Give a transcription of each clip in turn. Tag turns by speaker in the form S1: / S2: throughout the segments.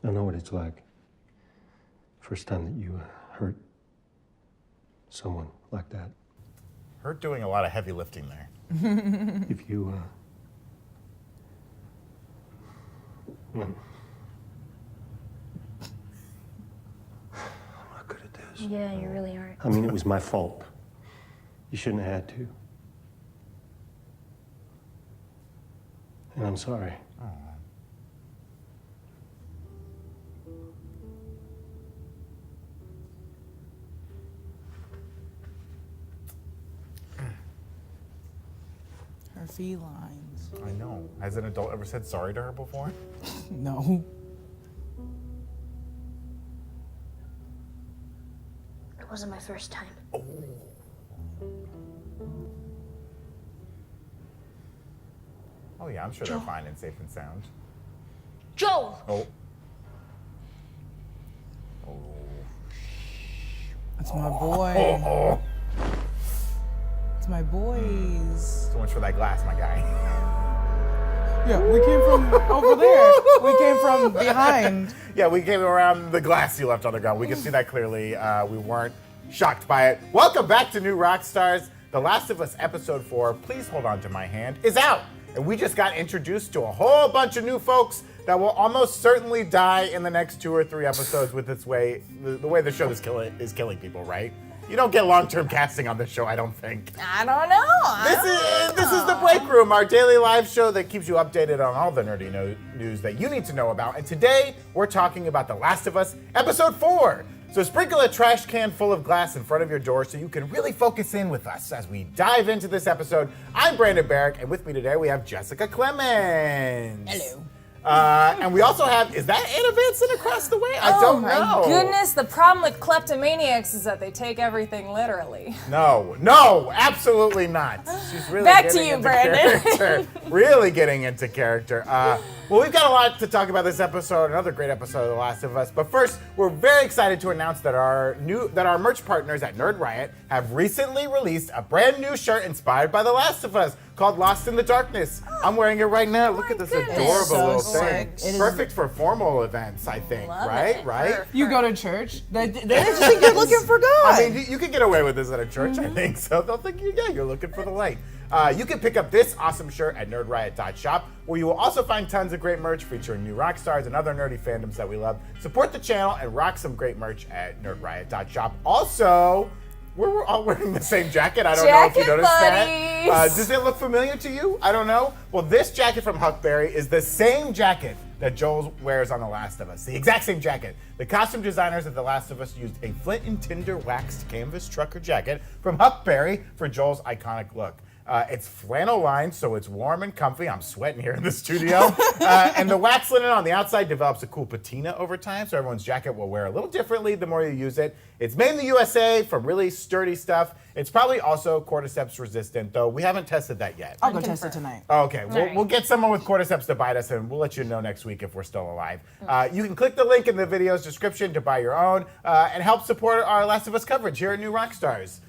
S1: I know what it's like. First time that you hurt someone like that.
S2: Hurt doing a lot of heavy lifting there.
S1: If you, I'm not good at this.
S3: Yeah, you really aren't.
S1: I mean, it was my fault. You shouldn't have had to. And I'm sorry.
S4: Her felines.
S2: I know. Has an adult ever said sorry to her before?
S4: No.
S3: It wasn't my first time.
S2: Oh yeah, I'm sure they're fine and safe and sound.
S3: Joel!
S2: Oh.
S4: That's my boy. It's my boys.
S2: So much for that glass, my guy.
S4: Yeah, we came from over there. We came from behind.
S2: Yeah, we came around the glass you left on the ground. We can see that clearly. We weren't shocked by it. Welcome back to New Rockstars. The Last of Us Episode 4, Please Hold On to My Hand, is out. And we just got introduced to a whole bunch of new folks that will almost certainly die in the next 2 or 3 episodes with its way, the way the show is killing people, right? You don't get long-term casting on this show, I don't think.
S5: I don't know.
S2: This is the Break Room, our daily live show that keeps you updated on all the nerdy news that you need to know about. And today, we're talking about The Last of Us Episode 4. So sprinkle a trash can full of glass in front of your door so you can really focus in with us as we dive into this episode. I'm Brandon Barrick, and with me today we have Jessica Clemons.
S5: Hello.
S2: And we also have, is that Anna Vanston across the way? I don't know.
S5: Oh my goodness, the problem with kleptomaniacs is that they take everything literally.
S2: No, absolutely not. She's really
S5: Back
S2: getting
S5: to you,
S2: into
S5: Brandon.
S2: character. Really getting into character. Well, we've got a lot to talk about this episode, another great episode of The Last of Us. But first, we're very excited to announce that our merch partners at Nerd Riot have recently released a brand new shirt inspired by The Last of Us called Lost in the Darkness. I'm wearing it right now. Look at this adorable
S4: so
S2: little
S4: sick.
S2: thing. Perfect for formal events, I think.
S5: Love
S2: right?
S5: it.
S2: Right?
S4: You go to church. They just think you're looking for God.
S2: I mean, you can get away with this at a church, I think. So they'll think you're looking for the light. You can pick up this awesome shirt at nerdriot.shop, where you will also find tons of great merch featuring new rock stars and other nerdy fandoms that we love. Support the channel and rock some great merch at nerdriot.shop. Also, we're all wearing the same jacket. I don't know if you noticed that. Does it look familiar to you? I don't know. Well, this jacket from Huckberry is the same jacket that Joel wears on The Last of Us. The exact same jacket. The costume designers of The Last of Us used a Flint and Tinder waxed canvas trucker jacket from Huckberry for Joel's iconic look. It's flannel lined, so it's warm and comfy. I'm sweating here in the studio. And the wax linen on the outside develops a cool patina over time, so everyone's jacket will wear a little differently the more you use it. It's made in the USA from really sturdy stuff. It's probably also cordyceps resistant, though we haven't tested that yet.
S4: I'll go test it tonight.
S2: Okay, we'll get someone with cordyceps to bite us, and we'll let you know next week if we're still alive. You can click the link in the video's description to buy your own and help support our Last of Us coverage here at New Rockstars.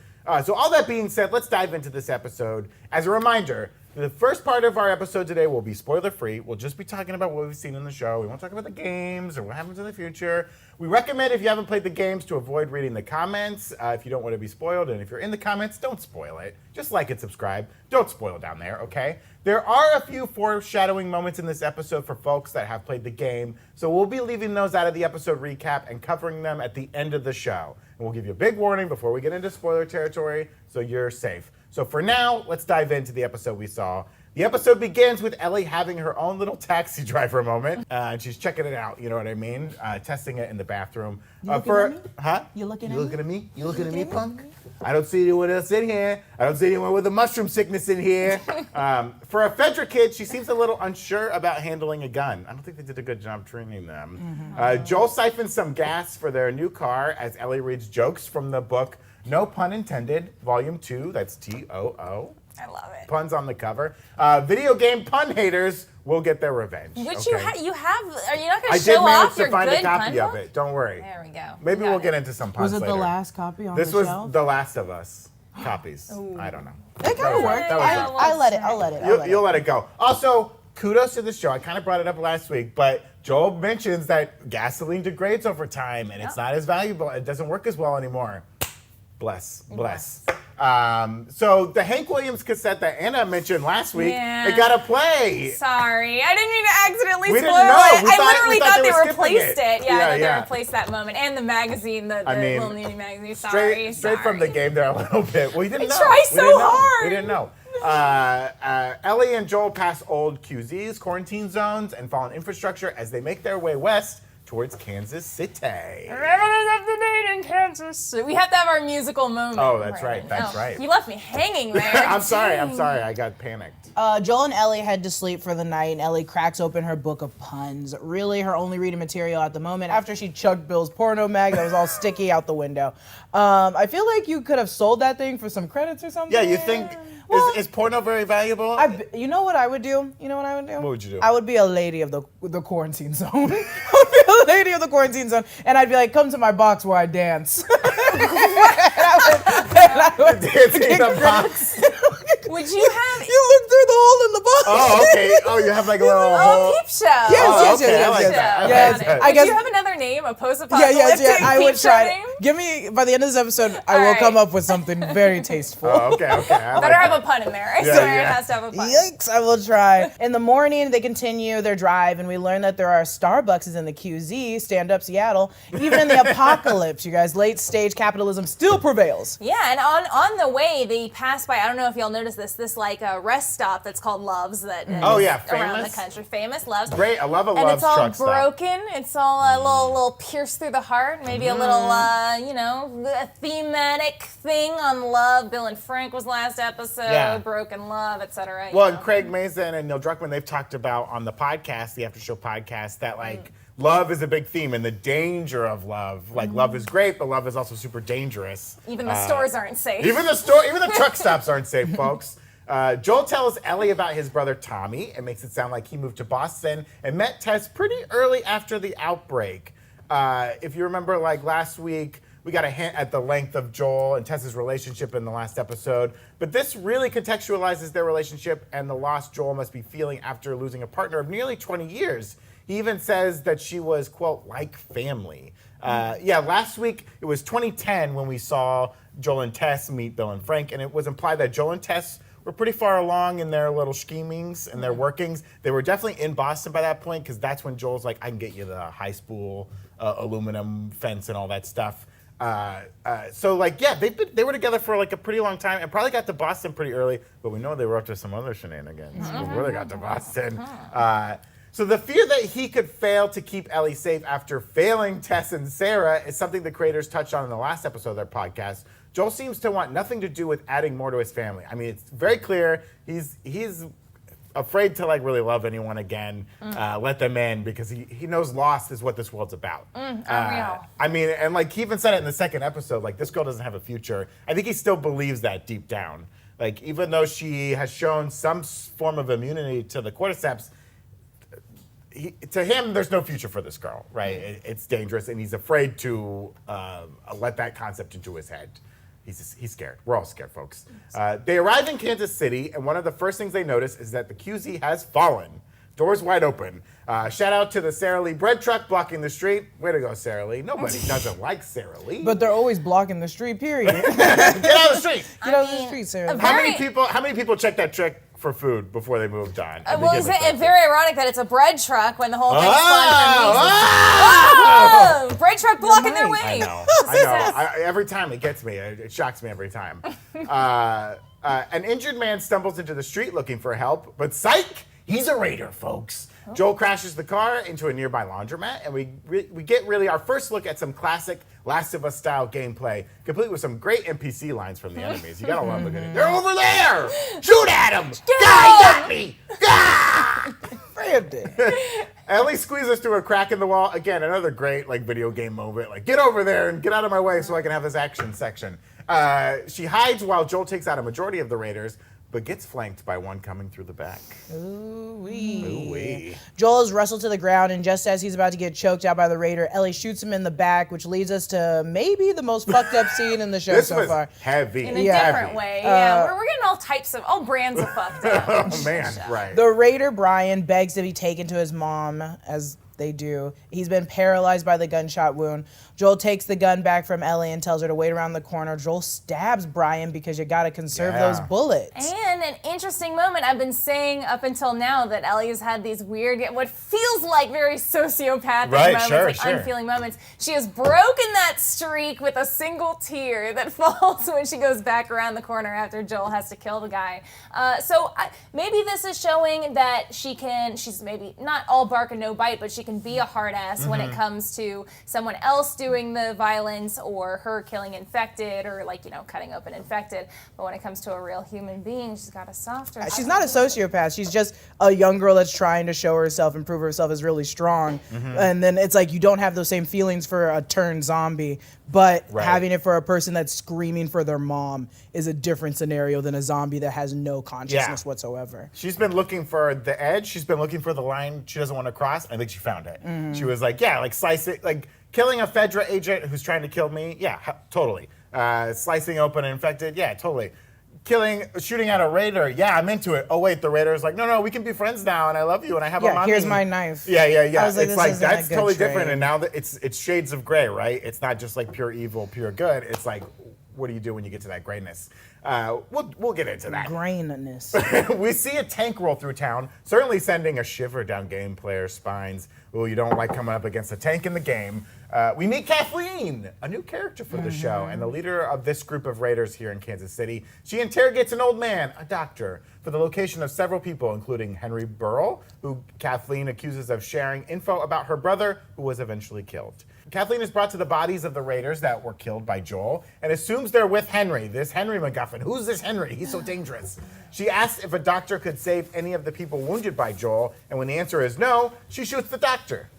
S2: So all that being said, let's dive into this episode. As a reminder, the first part of our episode today will be spoiler-free. We'll just be talking about what we've seen in the show. We won't talk about the games or what happens in the future. We recommend, if you haven't played the games, to avoid reading the comments if you don't want to be spoiled. And if you're in the comments, don't spoil it. Just like and subscribe. Don't spoil down there, okay? There are a few foreshadowing moments in this episode for folks that have played the game, so we'll be leaving those out of the episode recap and covering them at the end of the show. And we'll give you a big warning before we get into spoiler territory, so you're safe. So for now, let's dive into the episode we saw. The episode begins with Ellie having her own little taxi driver moment, and she's checking it out, you know what I mean? Testing it in the bathroom.
S4: You looking at me?
S2: Huh?
S4: You looking at
S2: You
S4: me?
S2: looking at me? You looking at me, punk? I don't see anyone else in here. I don't see anyone with a mushroom sickness in here. For a Fedra kid, she seems a little unsure about handling a gun. I don't think they did a good job training them. Joel siphons some gas for their new car as Ellie reads jokes from the book No Pun Intended, Volume 2, that's T-O-O.
S5: I love it.
S2: Puns on the cover. Video game pun haters will get their revenge.
S5: Which
S2: okay?
S5: you have, are you not going
S2: I
S5: to
S2: did
S5: show
S2: manage
S5: off
S2: to
S5: your
S2: find
S5: good
S2: a copy
S5: pun
S2: of
S5: book?
S2: it. Don't worry.
S5: There we go.
S2: Maybe
S5: Got
S2: we'll
S5: it.
S2: get into some puns
S4: Was it
S2: later.
S4: the last copy on
S2: This
S4: the
S2: was
S4: shelf?
S2: The Last of Us copies. I don't know.
S4: It kind of worked.
S2: that was
S4: I'll let it.
S2: You'll let it go. Also, kudos to the show. I kind of brought it up last week, but Joel mentions that gasoline degrades over time and it's not as valuable. It doesn't work as well anymore. Bless. So the Hank Williams cassette that Anna mentioned last week, it got a play.
S5: Sorry, I didn't mean to accidentally
S2: We
S5: spoil
S2: didn't know.
S5: it.
S2: We
S5: I
S2: thought-
S5: literally
S2: we thought
S5: thought
S2: they
S5: they
S2: were
S5: replaced
S2: skipping
S5: it.
S2: it.
S5: Yeah, I
S2: Yeah,
S5: thought
S2: yeah.
S5: they replaced that moment. And the magazine, the little Nudie magazine. Sorry.
S2: Straight from the game there a little bit. We didn't know.
S5: try
S2: We
S5: so
S2: didn't know.
S5: hard.
S2: We didn't know. Ellie and Joel pass old QZs, quarantine zones, and fallen infrastructure as they make their way west towards Kansas City.
S5: Everything's up to date in Kansas. We have to have our musical moment.
S2: Oh, that's right.
S5: Brandon.
S2: That's right.
S5: You left me hanging there.
S2: I'm sorry. I got panicked.
S4: Joel and Ellie head to sleep for the night, and Ellie cracks open her book of puns. Really her only reading material at the moment after she chucked Bill's porno mag that was all sticky out the window. I feel like you could have sold that thing for some credits or something.
S2: Yeah, you think, is porno very valuable?
S4: You know what I would do? What
S2: would you do?
S4: I would be a lady of the quarantine zone. I would be a lady of the quarantine zone, and I'd be like, come to my box where I dance. And I would
S2: Dancing in the box.
S5: Would you have...
S4: You look through the hole in the box.
S2: Oh, okay. Oh, you have like a little
S5: Oh,
S2: hole.
S5: peep show.
S4: Yes,
S2: okay, I like that. I
S4: Yes,
S2: like that.
S4: I
S5: Would
S4: guess-
S5: you have another name? A post-apocalyptic
S4: I would
S5: peep show
S4: try.
S5: name?
S4: Give me, by the end of this episode, I will
S5: right.
S4: come up with something very tasteful.
S2: Oh, okay. I like
S5: Better have
S2: that.
S5: a pun in there. I
S2: Yeah,
S5: swear
S2: yeah.
S5: it has to have a pun.
S4: Yikes, I will try. In the morning, they continue their drive, and we learn that there are Starbucks in the QZ, Stand Up Seattle. Even in the apocalypse, you guys, late stage capitalism still prevails.
S5: Yeah, and on the way, they pass by, I don't know if y'all noticed this like a rest stop that's called Love's that is
S2: Oh, yeah,
S5: around the
S2: famous.
S5: country. Famous Love's.
S2: Great. I love a
S5: And
S2: Love's
S5: it's all
S2: truck stop.
S5: broken. It's all a little pierced through the heart. Maybe a little, a thematic thing on love. Bill and Frank was last episode.
S2: Yeah.
S5: Broken love, etc.
S2: Well, and Craig Mazin and Neil Druckmann, they've talked about on the podcast, the After Show podcast, that like love is a big theme and the danger of love. Like love is great, but love is also super dangerous.
S5: Even the stores aren't safe.
S2: Even the truck stops aren't safe, folks. Joel tells Ellie about his brother Tommy and makes it sound like he moved to Boston and met Tess pretty early after the outbreak. If you remember, like last week, we got a hint at the length of Joel and Tess's relationship in the last episode, but this really contextualizes their relationship and the loss Joel must be feeling after losing a partner of nearly 20 years. He even says that she was, quote, like family. Last week, it was 2010 when we saw Joel and Tess meet Bill and Frank, and it was implied that Joel and Tess were pretty far along in their little schemings and their workings. They were definitely in Boston by that point, because that's when Joel's like, I can get you the high spool aluminum fence and all that stuff. They were together for like a pretty long time and probably got to Boston pretty early, but we know they were up to some other shenanigans before they got to Boston. So the fear that he could fail to keep Ellie safe after failing Tess and Sarah is something the creators touched on in the last episode of their podcast. Joel seems to want nothing to do with adding more to his family. I mean, it's very clear he's afraid to like really love anyone again, let them in, because he knows loss is what this world's about.
S5: Unreal.
S2: I mean, and like he even said it in the second episode, like this girl doesn't have a future. I think he still believes that deep down. Like even though she has shown some form of immunity to the cordyceps, to him, there's no future for this girl, right? It's dangerous, and he's afraid to let that concept into his head. He's scared. We're all scared, folks. They arrive in Kansas City, and one of the first things they notice is that the QZ has fallen. Doors wide open. Shout out to the Sara Lee bread truck blocking the street. Way to go, Sara Lee. Nobody doesn't like Sara Lee.
S4: But they're always blocking the street, period.
S2: Get out of the street.
S4: Get out of the street, Sarah.
S2: How many people checked that trick for food before they moved on?
S5: It's very ironic that it's a bread truck when the whole thing's fun. Bread truck blocking their way.
S2: I know. Every time it gets me. It shocks me every time. An injured man stumbles into the street looking for help, but psych, he's a raider, folks. Joel crashes the car into a nearby laundromat, and we get really our first look at some classic Last of Us style gameplay, complete with some great NPC lines from the enemies. You gotta love looking at it. They're over there! Shoot at him! Guy got me! Ah! Ellie squeezes through a crack in the wall. Again, another great like video game moment. Like, get over there and get out of my way so I can have this action section. She hides while Joel takes out a majority of the raiders, but gets flanked by one coming through the back.
S4: Ooh-wee. Joel is wrestled to the ground, and just as he's about to get choked out by the raider, Ellie shoots him in the back, which leads us to maybe the most fucked up scene in the show
S2: This
S4: so
S2: was
S4: far.
S2: heavy.
S5: In a different way, yeah. We're getting all brands of fucked up.
S2: Oh, man, right.
S4: The raider, Brian, begs to be taken to his mom, as they do. He's been paralyzed by the gunshot wound. Joel takes the gun back from Ellie and tells her to wait around the corner. Joel stabs Brian because you gotta conserve those bullets.
S5: And an interesting moment, I've been saying up until now that Ellie has had these weird, what feels like very sociopathic moments, unfeeling moments. She has broken that streak with a single tear that falls when she goes back around the corner after Joel has to kill the guy. Maybe this is showing that she's maybe not all bark and no bite, but she can be a hard ass when it comes to someone else doing the violence or her killing infected or cutting open infected. But when it comes to a real human being, she's got a softer.
S4: She's not a sociopath. She's just a young girl that's trying to show herself and prove herself as really strong. And then it's like you don't have those same feelings for a turned zombie, but having it for a person that's screaming for their mom is a different scenario than a zombie that has no consciousness whatsoever.
S2: She's been looking for the edge. She's been looking for the line she doesn't want to cross. I think she found it. She was like, slice it, killing a Fedra agent who's trying to kill me, totally. Slicing open an infected, totally. Shooting at a raider, I'm into it. Oh wait, the raider's like, no, we can be friends now, and I love you, and I have a mommy.
S4: Here's my knife.
S2: Yeah.
S4: I was
S2: It's like that's totally
S4: trade.
S2: different, and now that it's shades of gray, right? It's not just like pure evil, pure good. It's like, what do you do when you get to that grayness? We'll get into that.
S4: Grainness.
S2: We see a tank roll through town, certainly sending a shiver down game players' spines. Oh, you don't like coming up against a tank in the game. We meet Kathleen, a new character for the show, and the leader of this group of raiders here in Kansas City. She interrogates an old man, a doctor, for the location of several people, including Henry Burrell, who Kathleen accuses of sharing info about her brother, who was eventually killed. Kathleen is brought to the bodies of the raiders that were killed by Joel and assumes they're with Henry, this Henry MacGuffin. Who's this Henry? He's so dangerous. She asks if a doctor could save any of the people wounded by Joel, and when the answer is no, she shoots the doctor.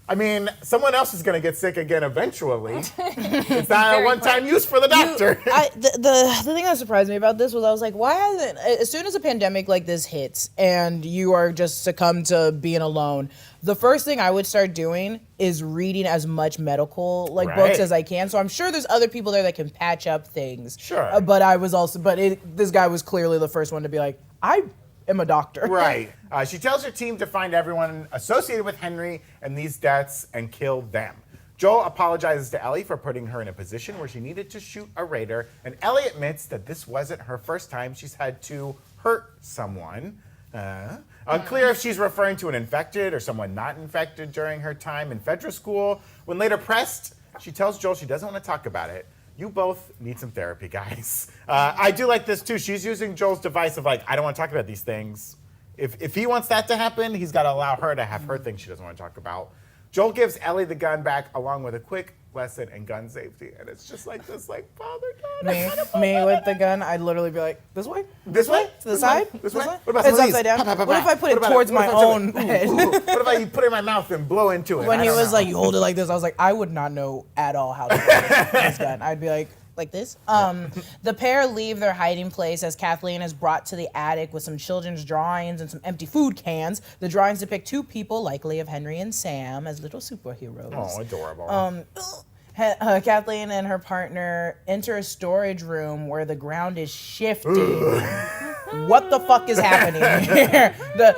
S2: I mean, someone else is going to get sick again eventually. It's not a one-time use for the doctor.
S4: The thing that surprised me about this was I was like, why hasn't, as soon as a pandemic like this hits and you are just succumb to being alone, the first thing I would start doing is reading as much medical books as I can. So I'm sure there's other people there that can patch up things.
S2: Sure.
S4: But I was also, this guy was clearly the first one to be like, I am a doctor.
S2: Right. She tells her team to find everyone associated with Henry and these deaths and kill them. Joel apologizes to Ellie for putting her in a position where she needed to shoot a raider, and Ellie admits that this wasn't her first time she's had to hurt someone. Unclear if she's referring to an infected or someone not infected during her time in Fedra school. When later pressed, she tells Joel she doesn't want to talk about it. You both need some therapy, guys. I do like this, too. She's using Joel's device of, I don't want to talk about these things. If he wants that to happen, he's got to allow her to have her things she doesn't want to talk about. Joel gives Ellie the gun back along with a quick lesson in gun safety. And it's just like this, father, God.
S4: Me with the gun, I'd literally be like, this way?
S2: This way?
S4: To the side?
S2: This way? What
S4: It's
S2: about some of these?
S4: upside down. What if I put it
S2: What
S4: towards
S2: about
S4: my
S2: it?
S4: own head?
S2: What if I put it in my mouth and blow into it?
S4: When
S2: I
S4: he
S2: don't
S4: was
S2: know.
S4: like, you hold it like this, I was like, I would not know at all how to hold this gun. I'd be like this. The pair leave their hiding place as Kathleen is brought to the attic with some children's drawings and some empty food cans. The drawings depict two people, likely of Henry and Sam, as little superheroes.
S2: Oh, adorable.
S4: Kathleen and her partner enter a storage room where the ground is shifting. What the fuck is happening here?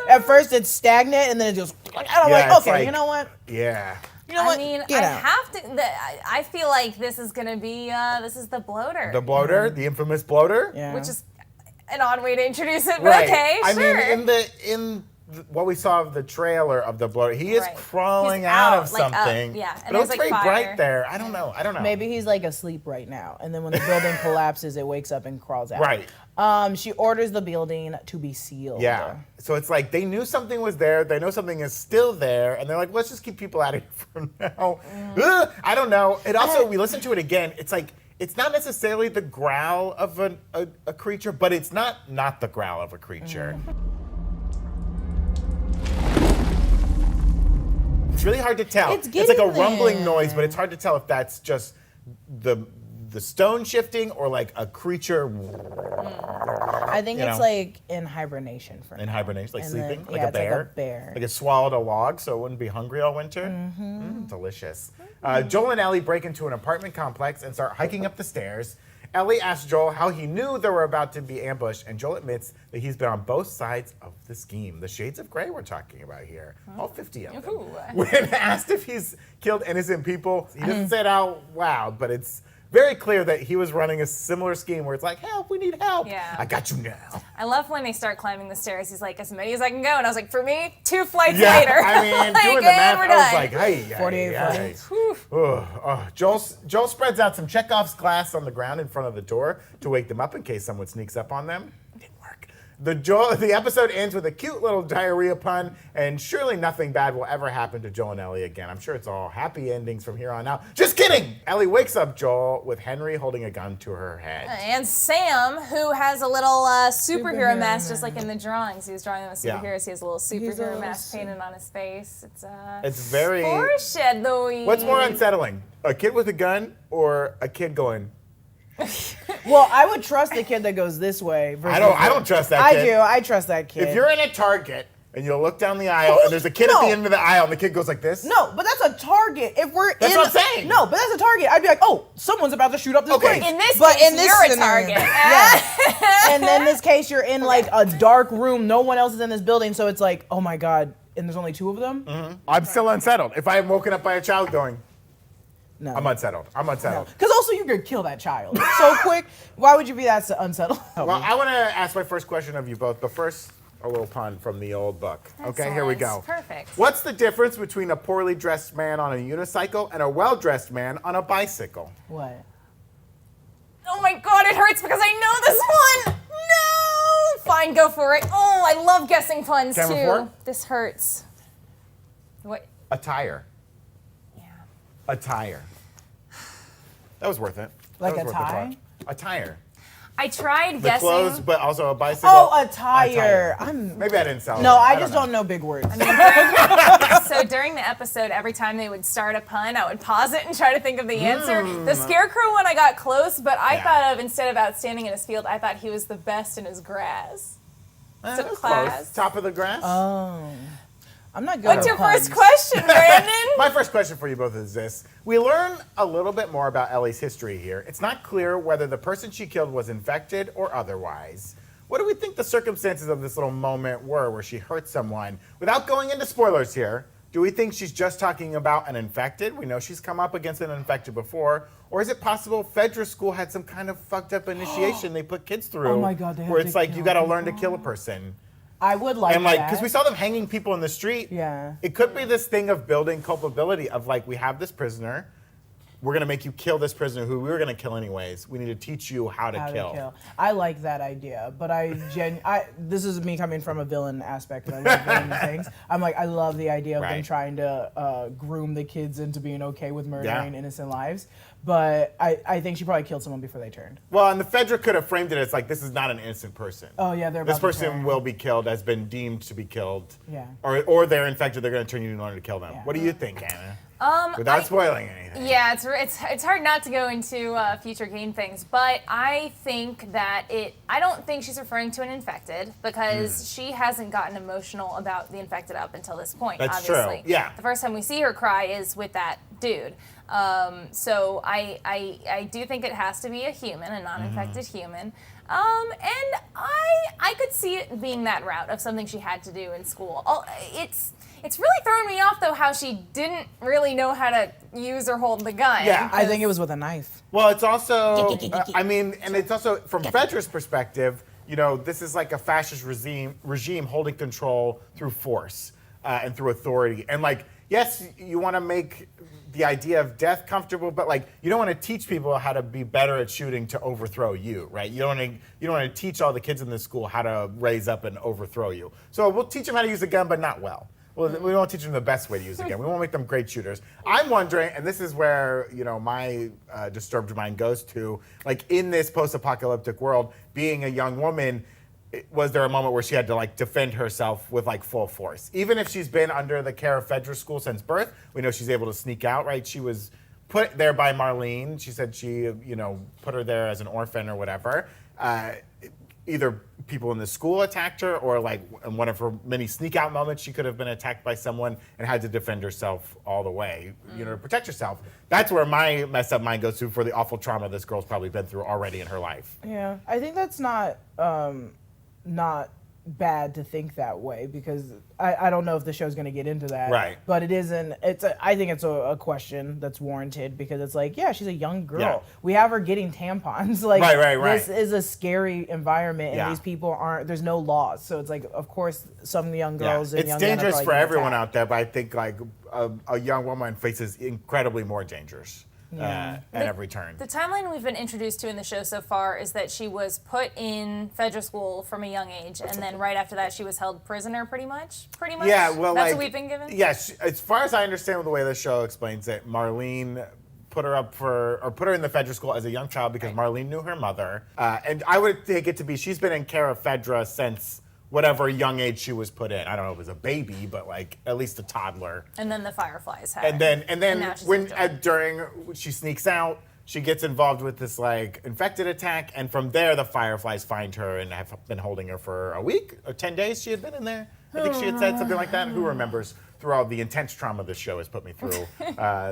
S4: At first it's stagnant and then it goes, and I'm like, okay, you know what?
S2: Yeah.
S4: You know what?
S5: I mean,
S4: Get
S5: I
S4: out.
S5: have to. I feel like this is gonna be. This is the bloater.
S2: The bloater, the infamous bloater.
S4: Yeah.
S5: Which is an odd way to introduce it, but
S2: Right.
S5: okay,
S2: I
S5: sure.
S2: mean, in what we saw of the trailer of the bloater, he is
S5: Right.
S2: crawling
S5: He's
S2: out of
S5: out, like, up,
S2: something.
S5: yeah, and
S2: But it was
S5: there's,
S2: very
S5: like, fire.
S2: bright there. I don't know.
S4: Maybe he's like asleep right now, and then when the building collapses, it wakes up and crawls out.
S2: Right.
S4: She orders the building to be sealed.
S2: Yeah. So it's like they knew something was there. They know something is still there, and they're like, let's just keep people out of here for now. Ugh, I don't know. It also, we listen to it again. It's like it's not necessarily the growl of a creature, but it's not the growl of a creature. It's really hard to tell.
S4: It's
S2: like a
S4: getting
S2: rumbling
S4: there.
S2: noise, but it's hard to tell if that's just the the stone shifting or like a creature
S4: I think it's like in hibernation for
S2: in
S4: now.
S2: hibernation, like
S4: And
S2: sleeping,
S4: then-
S2: like
S4: yeah,
S2: a bear.
S4: It's like a bear.
S2: Like it swallowed a log so it wouldn't be hungry all winter. Delicious. Joel and Ellie break into an apartment complex and start hiking up the stairs. Ellie asks Joel how he knew they were about to be ambushed, and Joel admits that he's been on both sides of the scheme. The shades of gray we're talking about here. All 50 of them.
S5: Ooh.
S2: When asked if he's killed innocent people, he doesn't say it out loud, but it's very clear that he was running a similar scheme where it's like, help, we need help.
S5: Yeah.
S2: I got you now.
S5: I love when they start climbing the stairs. He's like, as many as I can go. And I was like, for me, 2 flights
S2: Yeah,
S5: later.
S2: I mean,
S5: Like,
S2: doing the
S5: and
S2: math,
S5: we're
S2: I was
S5: done.
S2: like, hey,
S4: 48 flights.
S2: Joel spreads out some Chekhov's glass on the ground in front of the door to wake them up in case someone sneaks up on them. Didn't work. The episode ends with a cute little diarrhea pun, and surely nothing bad will ever happen to Joel and Ellie again. I'm sure it's all happy endings from here on out. Just kidding! Ellie wakes up Joel with Henry holding a gun to her head.
S5: And Sam, who has a little superhero
S4: Superhero
S5: mask, just like in the drawings. He was drawing them with
S2: Yeah.
S5: superheroes. He has a little superhero
S4: little
S5: mask painted on his face.
S2: It's very...
S5: Foreshadowy.
S2: What's more unsettling? A kid with a gun or a kid going...
S4: Well, I would trust the kid that goes this way.
S2: I don't trust that
S4: I
S2: kid.
S4: do. I trust that kid.
S2: If you're in a Target and you look down the aisle and there's a kid at the end of the aisle and the kid goes like this.
S4: No, but that's a target. If we're
S2: That's
S4: in,
S2: what I'm saying.
S4: No, but that's a target. I'd be like, oh, someone's about to shoot up this
S2: Okay.
S4: place.
S5: In this
S4: but
S5: case,
S4: in this
S5: you're a
S4: scenario-
S5: target.
S4: Yeah. And then in this case, you're in like a dark room. No one else is in this building, so it's like, oh my god. And there's only 2 of them.
S2: I'm still unsettled. If I am woken up by a child going,
S4: No.
S2: I'm unsettled. I'm unsettled.
S4: Because also you could kill that child so quick. Why would you be that unsettled?
S2: Well, I want to ask my first question of you both, but first, a little pun from the old book. Okay, here we go.
S5: Excellent. Perfect.
S2: What's the difference between a poorly dressed man on a unicycle and a well-dressed man on a bicycle?
S4: What?
S5: Oh my god, it hurts because I know this one. No. Fine, go for it. Oh, I love guessing puns
S2: Camera
S5: too.
S2: four?
S5: This hurts. What?
S2: Attire.
S5: Yeah.
S2: Attire. That was worth it.
S4: Like
S2: That was
S4: a
S2: worth the
S4: tie?
S2: watch. Attire.
S5: I tried
S2: The
S5: guessing.
S2: clothes, but also a bicycle.
S4: Oh, attire.
S2: Maybe I didn't sound
S4: No,
S2: right.
S4: I just don't know big words.
S5: So during the episode, every time they would start a pun, I would pause it and try to think of the answer. The scarecrow one I got close, but I
S2: Yeah.
S5: thought of, instead of outstanding in his field, I thought he was the best in his grass.
S2: That was
S5: class.
S2: close. Top of the grass.
S4: I'm not good
S5: What's
S4: at
S5: your
S4: puns.
S5: first question, Brandon?
S2: My first question for you both is this. We learn a little bit more about Ellie's history here. It's not clear whether the person she killed was infected or otherwise. What do we think the circumstances of this little moment were where she hurt someone? Without going into spoilers here, do we think she's just talking about an infected? We know she's come up against an infected before. Or is it possible Fedra School had some kind of fucked up initiation they put kids through?
S4: Oh my God, they had
S2: where
S4: to
S2: it's like,
S4: kill
S2: you gotta learn to kill a person.
S4: I would like
S2: And like,
S4: that.
S2: because we saw them hanging people in the street.
S4: Yeah.
S2: It could be this thing of building culpability of like, we have this prisoner. We're gonna make you kill this prisoner who we were gonna kill anyways. We need to teach you how to kill.
S4: I like that idea, but this is me coming from a villain aspect, and I love villain things. I'm like, I love the idea of them
S2: Right.
S4: trying to groom the kids into being okay with murdering
S2: Yeah.
S4: innocent lives. But I think she probably killed someone before they turned.
S2: Well, and the Fedra could have framed it as like, this is not an innocent person.
S4: Oh yeah, they're
S2: This
S4: about to
S2: person
S4: turn.
S2: will be killed, has been deemed to be killed.
S4: Yeah.
S2: Or they're infected, they're gonna turn you in order to kill them.
S4: Yeah.
S2: What do you think, Anna? Without spoiling anything.
S5: Yeah, it's hard not to go into future game things, but I think that I don't think she's referring to an infected because she hasn't gotten emotional about the infected up until this point.
S2: That's true,
S5: obviously.
S2: yeah.
S5: The first time we see her cry is with that dude. So I do think it has to be a human, a non-infected human. And I could see it being that route of something she had to do in school. It's really throwing me off, though, how she didn't really know how to use or hold the gun.
S2: Yeah.
S4: I think it was with a knife.
S2: Well, it's also, and it's also, from Fedra's perspective, you know, this is like a fascist regime holding control through force and through authority. And like, yes, you want to make the idea of death comfortable, but like, you don't want to teach people how to be better at shooting to overthrow you, right? You don't want to teach all the kids in the school how to raise up and overthrow you. So we'll teach them how to use a gun, but not well. Well, we won't teach them the best way to use a gun. We won't make them great shooters. I'm wondering, and this is where, you know, my disturbed mind goes to, like, in this post-apocalyptic world, being a young woman, was there a moment where she had to like defend herself with like full force? Even if she's been under the care of Fedra School since birth, we know she's able to sneak out, right? She was put there by Marlene. She said she, put her there as an orphan or whatever. Either people in the school attacked her, or like in one of her many sneak out moments, she could have been attacked by someone and had to defend herself all the way, to protect herself. That's where my messed up mind goes to for the awful trauma this girl's probably been through already in her life.
S4: Yeah, I think that's not bad to think that way, because I don't know if the show's going to get into that.
S2: Right.
S4: But it isn't. I think it's a question that's warranted, because it's like, yeah, she's a young girl.
S2: Yeah.
S4: We have her getting tampons. Like,
S2: right.
S4: This is a scary environment, and these people there's no laws. So it's like, of course, some young girls and young men are
S2: dangerous
S4: probably
S2: for
S4: getting
S2: everyone
S4: attacked.
S2: out there, but I think like a young woman faces incredibly more dangers at every turn.
S5: The timeline we've been introduced to in the show so far is that she was put in federal school from a young age, and then right after that she was held prisoner pretty much?
S2: Yeah, well,
S5: that's what we've been given?
S2: Yes, as far as I understand the way the show explains it, Marlene put her in the Fedra school as a young child because Marlene knew her mother. And I would take it to be she's been in care of Fedra since whatever young age she was put in. I don't know if it was a baby, but like at least a toddler.
S5: And then the Fireflies had
S2: And then
S5: now she's
S2: when
S5: a
S2: during she sneaks out, she gets involved with this like infected attack, and from there the Fireflies find her and have been holding her for a week or 10 days. She had been in there. I think she had said something like that. Who remembers? Through all the intense trauma this show has put me through,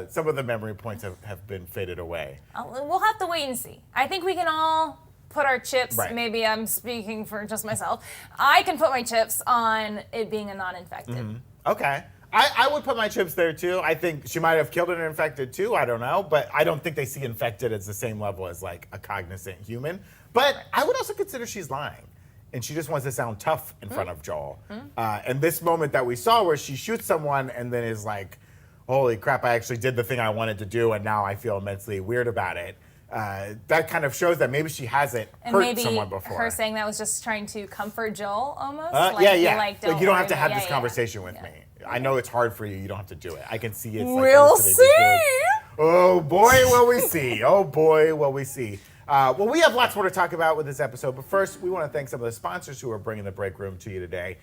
S2: some of the memory points have been faded away.
S5: We'll have to wait and see. I think we can all put our chips,
S2: Right.
S5: maybe I'm speaking for just myself, I can put my chips on it being a non-infected.
S2: Mm-hmm. Okay. I would put my chips there too. I think she might have killed an infected too. I don't know. But I don't think they see infected as the same level as like a cognizant human. But I would also consider she's lying. And she just wants to sound tough in front of Joel. And this moment that we saw where she shoots someone and then is like, holy crap, I actually did the thing I wanted to do and now I feel immensely weird about it. That kind of shows that maybe she hasn't hurt someone before.
S5: Her saying that was just trying to comfort Joel almost.
S2: Yeah.
S5: Like,
S2: you don't have to have
S5: yeah,
S2: this conversation with me. I know it's hard for you. You don't have to do it. I can see it's like
S5: we'll
S2: elucidating
S5: see.
S2: Oh boy, will we see. Oh boy, will we see. Well, we have lots more to talk about with this episode, but first, we want to thank some of the sponsors who are bringing the break room to you today.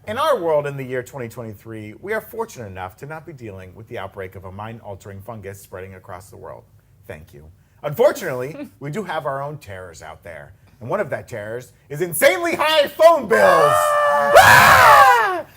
S2: In our world in the year 2023, we are fortunate enough to not be dealing with the outbreak of a mind-altering fungus spreading across the world. Thank you. Unfortunately, we do have our own terrors out there, and one of that terrors is insanely high phone bills.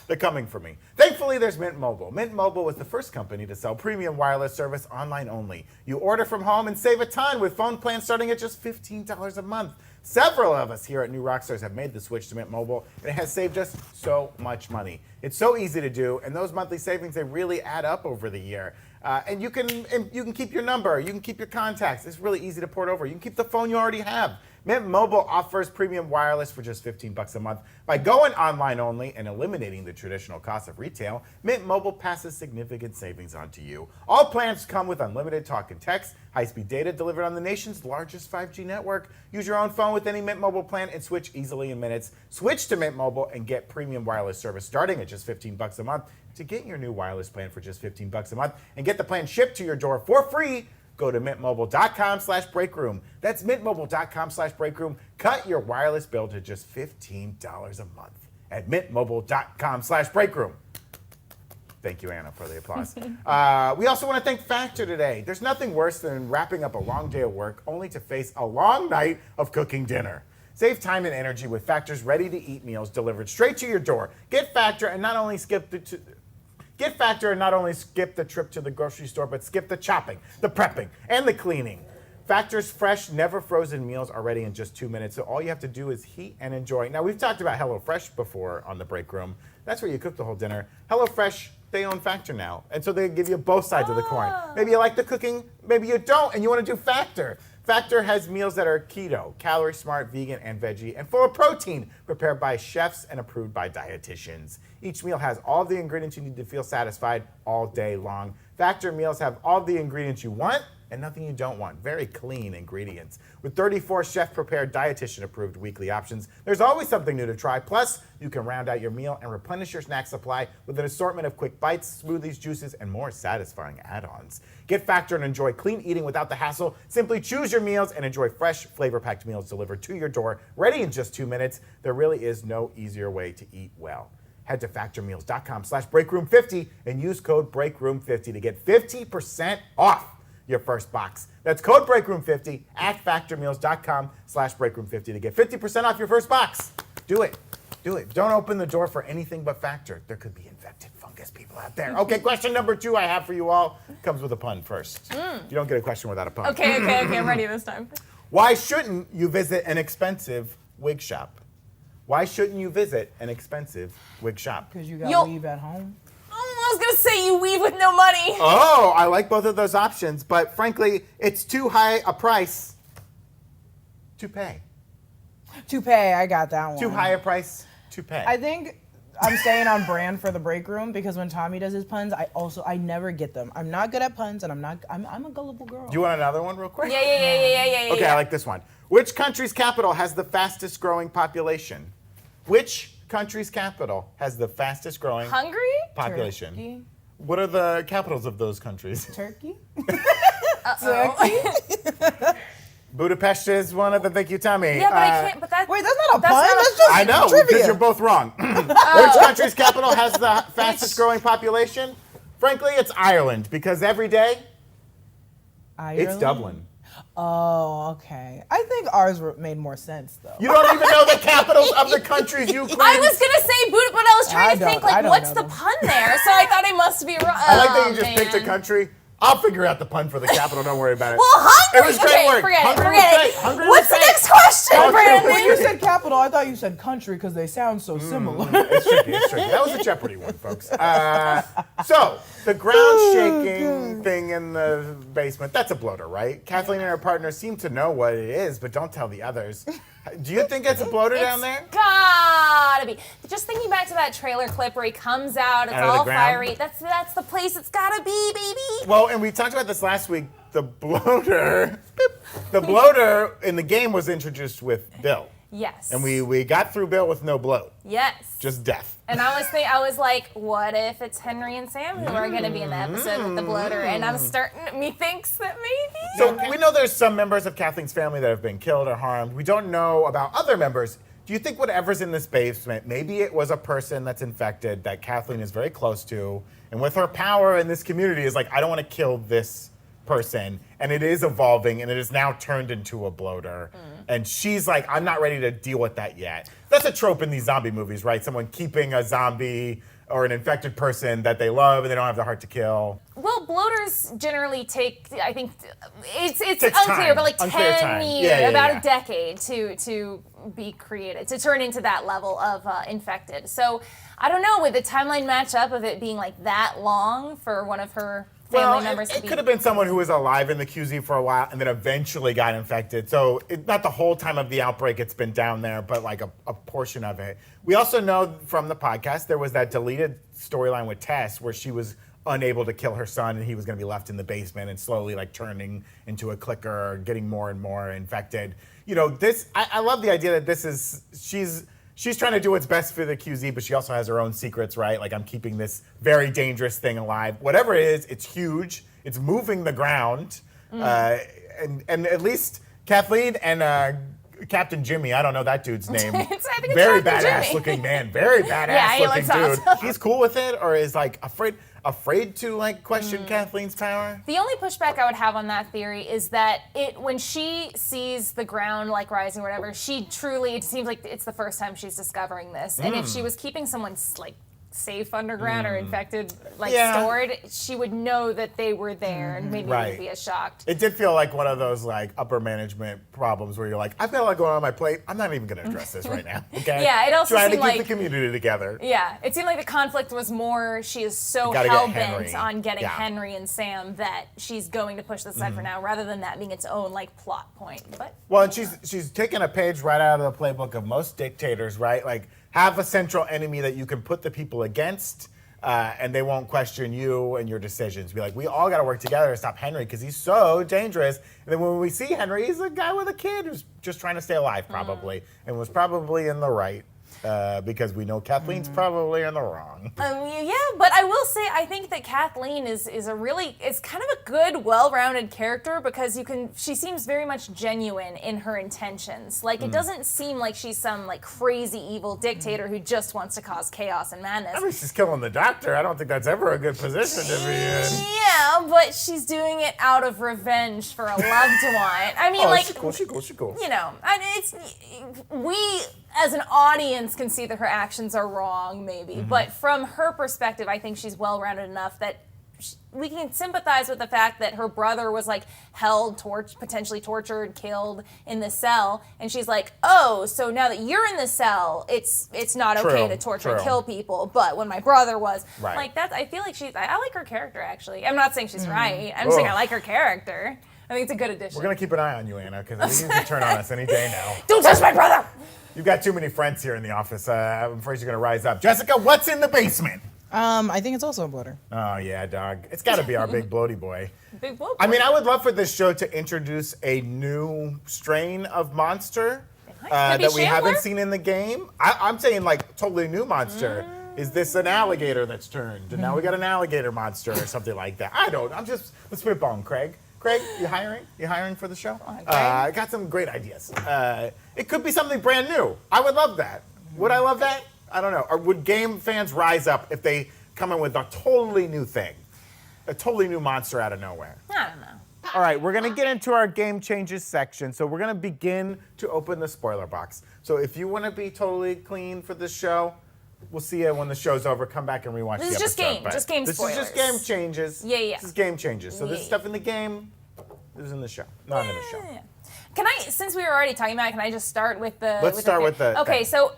S2: They're coming for me. Thankfully, there's Mint Mobile. Mint Mobile was the first company to sell premium wireless service online only. You order from home and save a ton with phone plans starting at just $15 a month. Several of us here at New Rockstars have made the switch to Mint Mobile, and it has saved us so much money. It's so easy to do, and those monthly savings, they really add up over the year. And you can keep your number, you can keep your contacts. It's really easy to port over. You can keep the phone you already have. Mint Mobile offers premium wireless for just $15 a month. By going online only and eliminating the traditional cost of retail, Mint Mobile passes significant savings on to you. All plans come with unlimited talk and text, high-speed data delivered on the nation's largest 5G network. Use your own phone with any Mint Mobile plan and switch easily in minutes. Switch to Mint Mobile and get premium wireless service starting at just $15 a month. To get your new wireless plan for just $15 a month and get the plan shipped to your door for free, go to mintmobile.com/breakroom. That's mintmobile.com/breakroom. Cut your wireless bill to just $15 a month at mintmobile.com/breakroom. Thank you, Anna, for the applause. We also want to thank Factor today. There's nothing worse than wrapping up a long day of work only to face a long night of cooking dinner. Save time and energy with Factor's ready-to-eat meals delivered straight to your door. Get Factor and not only skip the trip to the grocery store, but skip the chopping, the prepping, and the cleaning. Factor's fresh, never frozen meals are ready in just 2 minutes, so all you have to do is heat and enjoy. Now, we've talked about HelloFresh before on the break room. That's where you cook the whole dinner. HelloFresh, they own Factor now, and so they give you both sides of the coin. Maybe you like the cooking, maybe you don't, and you want to do Factor. Factor has meals that are keto, calorie smart, vegan, and veggie, and full of protein, prepared by chefs and approved by dietitians. Each meal has all the ingredients you need to feel satisfied all day long. Factor meals have all the ingredients you want and nothing you don't want. Very clean ingredients. With 34 chef-prepared, dietitian-approved weekly options, there's always something new to try. Plus, you can round out your meal and replenish your snack supply with an assortment of quick bites, smoothies, juices, and more satisfying add-ons. Get Factor and enjoy clean eating without the hassle. Simply choose your meals and enjoy fresh, flavor-packed meals delivered to your door, ready in just 2 minutes. There really is no easier way to eat well. Head to factormeals.com/breakroom50 and use code breakroom50 to get 50% off. your first box. That's code BreakRoom50 at factormeals.com/BreakRoom50 to get 50% off your first box. Do it. Do it. Don't open the door for anything but Factor. There could be infected fungus people out there. Okay, question number 2 I have for you all comes with a pun first. You don't get a question without a pun.
S5: Okay, I'm ready this time.
S2: Why shouldn't you visit an expensive wig shop? Why shouldn't you visit an expensive wig shop?
S4: Because you got weave at home.
S5: I was gonna say you weave with no money.
S2: Oh, I like both of those options, but frankly, it's too high a price to pay.
S4: To pay, I got that one.
S2: Too high a price to pay.
S4: I think I'm staying on brand for the break room because when Tommy does his puns, I never get them. I'm not good at puns, and I'm a gullible girl.
S2: Do you want another one real quick?
S5: Yeah.
S2: Okay, I like this one. Which country's capital has the fastest growing population? Which country's capital has the fastest growing
S5: Hungary?
S2: population?
S4: Turkey?
S2: What are the capitals of those countries?
S4: Turkey?
S5: Turkey?
S2: Budapest is one of them. Thank you, Tommy.
S5: Yeah, but I can't. But that.
S4: Wait, that's not a
S5: That's
S4: pun.
S5: not a
S4: That's just
S2: I know,
S4: trivia.
S2: because you're both wrong. Which country's capital has the fastest growing population? Frankly, it's Ireland, because every day,
S4: Ireland?
S2: it's Dublin.
S4: Oh, okay. I think ours made more sense, though.
S2: You don't even know the capitals of the countries you claim.
S5: I was gonna say Buddha, but I was trying to think
S4: I
S5: like,
S4: don't
S5: what's
S4: know
S5: the
S4: them.
S5: pun there? So I thought I must be wrong.
S2: I like that you just picked a country. I'll figure out the pun for the capital. Don't worry about it.
S5: Well, Hungary.
S2: It was great
S5: Okay,
S2: work.
S5: forget it.
S2: Hungary
S5: Forget
S2: was
S5: it.
S2: great. Hungary
S5: What's
S2: was
S5: the
S2: great.
S5: next question,
S2: Okay,
S5: Brandon?
S4: When you said capital, I thought you said country because they sound so similar.
S2: It's tricky. It's tricky. That was a Jeopardy one, folks. So the ground shaking thing in the basement, that's a bloater, right? Kathleen and her partner seem to know what it is, but don't tell the others. Do you think it's a bloater down there?
S5: Gotta be. Just thinking back to that trailer clip where he comes out, it's
S2: Out of the
S5: all
S2: ground?
S5: fiery. That's the place it's gotta be, baby.
S2: Well, and we talked about this last week. The bloater in the game was introduced with Bill.
S5: Yes.
S2: And we got through Bill with no bloat,
S5: Yes.
S2: just death.
S5: And I was like, what if it's Henry and Sam who are gonna be in the episode with the bloater? And I'm starting, me thinks that maybe.
S2: So we know there's some members of Kathleen's family that have been killed or harmed. We don't know about other members. Do you think whatever's in this basement, maybe it was a person that's infected that Kathleen is very close to, and with her power in this community is like, I don't want to kill this person, and it is evolving, and it is now turned into a bloater. And she's like, I'm not ready to deal with that yet. That's a trope in these zombie movies, right? Someone keeping a zombie or an infected person that they love and they don't have the heart to kill.
S5: Well, bloaters generally take, I think, it's
S2: Takes
S5: unclear,
S2: time.
S5: but like
S2: Unclear
S5: 10
S2: time.
S5: years,
S2: Yeah,
S5: about
S2: yeah.
S5: a decade to be created, to turn into that level of infected. So I don't know, would the timeline match up of it being like that long for one of her family members to
S2: it
S5: be?
S2: could have been someone who was alive in the QZ for a while and then eventually got infected. So not the whole time of the outbreak it's been down there, but like a portion of it. We also know from the podcast there was that deleted storyline with Tess where she was unable to kill her son and he was going to be left in the basement and slowly like turning into a clicker, getting more and more infected. You know, this I love the idea that this is she's trying to do what's best for the QZ, but she also has her own secrets, right? Like, I'm keeping this very dangerous thing alive. Whatever it is, it's huge. It's moving the ground. And at least Kathleen and Captain Jimmy, I don't know that dude's name.
S5: I think it's
S2: very
S5: Captain
S2: badass
S5: Jimmy.
S2: looking man. Very badass
S5: Yeah, he
S2: looking
S5: looks
S2: dude.
S5: awesome.
S2: He's cool with it, or is like afraid to like question Kathleen's power?
S5: The only pushback I would have on that theory is that when she sees the ground like rising or whatever, it seems like it's the first time she's discovering this. And if she was keeping someone like safe underground or infected, like stored, she would know that they were there and maybe wouldn't be as shocked.
S2: It did feel like one of those like upper management problems where you're like, I've got a lot going on my plate. I'm not even going to address this right now. Okay.
S5: Yeah, it also
S2: trying to
S5: seemed
S2: keep
S5: like
S2: the community together.
S5: Yeah, it seemed like the conflict was more she is so
S2: Gotta get
S5: hell-bent
S2: Henry.
S5: on getting
S2: Yeah.
S5: Henry and Sam that she's going to push this aside for now rather than that being its own like plot point. But
S2: Well, and she's taken a page right out of the playbook of most dictators, right? Like, have a central enemy that you can put the people against, and they won't question you and your decisions. Be like, we all got to work together to stop Henry because he's so dangerous. And then when we see Henry, he's a guy with a kid who's just trying to stay alive, probably, and was probably in the right. because we know Kathleen's probably in the wrong.
S5: Yeah, but I will say I think that Kathleen is kind of a good, well-rounded character because she seems very much genuine in her intentions. Like it doesn't seem like she's some like crazy evil dictator who just wants to cause chaos and madness.
S2: I mean, she's killing the doctor. I don't think that's ever a good position to be in.
S5: Yeah, but she's doing it out of revenge for a loved one. I mean, like,
S2: she cool.
S5: You know, we as an audience can see that her actions are wrong, maybe, but from her perspective, I think she's well-rounded enough that we can sympathize with the fact that her brother was like held, potentially tortured, killed in the cell, and she's like, oh, so now that you're in the cell, it's not okay to torture and kill people, but when my brother was, like that, I feel like I like her character actually. I'm not saying she's right. I'm saying I like her character. I think it's a good addition.
S2: We're gonna keep an eye on you, Anna, because you can turn on us any day now.
S5: Don't touch my brother!
S2: You've got too many friends here in the office. I'm afraid you're gonna rise up. Jessica, what's in the basement?
S4: I think it's also a bloater.
S2: Oh yeah, dog. It's got to be our big bloaty boy.
S5: Big bloaty boy.
S2: I mean, I would love for this show to introduce a new strain of monster that we haven't seen in the game. I'm saying like totally new monster. Is this an alligator that's turned? And now we got an alligator monster or something like that. I'm just spitballing, Craig. Craig, you hiring? You hiring for the show? I got some great ideas. It could be something brand new. I would love that. Would I love that? I don't know. Or would game fans rise up if they come in with a totally new thing? A totally new monster out of nowhere?
S5: I don't know.
S2: All right, we're going to get into our game changes section. So we're going to begin to open the spoiler box. So if you want to be totally clean for this show, we'll see you when the show's over. Come back and rewatch the episode.
S5: This is just game
S2: This
S5: spoilers.
S2: is just game changes.
S5: Yeah.
S2: This is game changes. So this is stuff in the game. This is in the show. Not in the show.
S5: Yeah. Can I, since we were already talking about it, can I just start with the...
S2: Let's start with the...
S5: Okay, so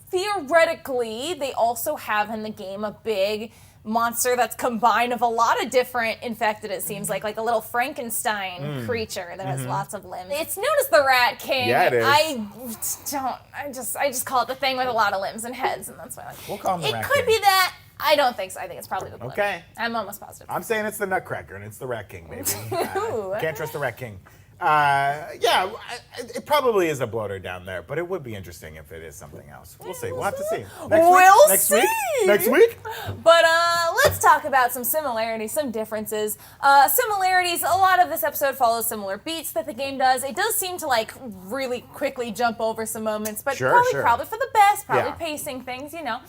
S5: theoretically, they also have in the game a big monster that's combined of a lot of different infected, it seems like a little Frankenstein creature that has lots of limbs. It's known as the Rat King.
S2: Yeah, it is.
S5: I just call it the thing with a lot of limbs and heads, and that's why I like it.
S2: We'll call him the Rat
S5: It could
S2: King.
S5: be that. I don't think so. I think it's probably the blood.
S2: Okay.
S5: I'm almost positive.
S2: I'm saying it's the Nutcracker, and it's the Rat King, baby.
S5: Ooh.
S2: Can't trust the Rat King. It probably is a bloater down there, but it would be interesting if it is something else. We'll see. We'll have to see. Next week? Next week?
S5: But let's talk about some similarities, some differences. Similarities, a lot of this episode follows similar beats that the game does. It does seem to like really quickly jump over some moments, but probably for the best, probably pacing things, you know.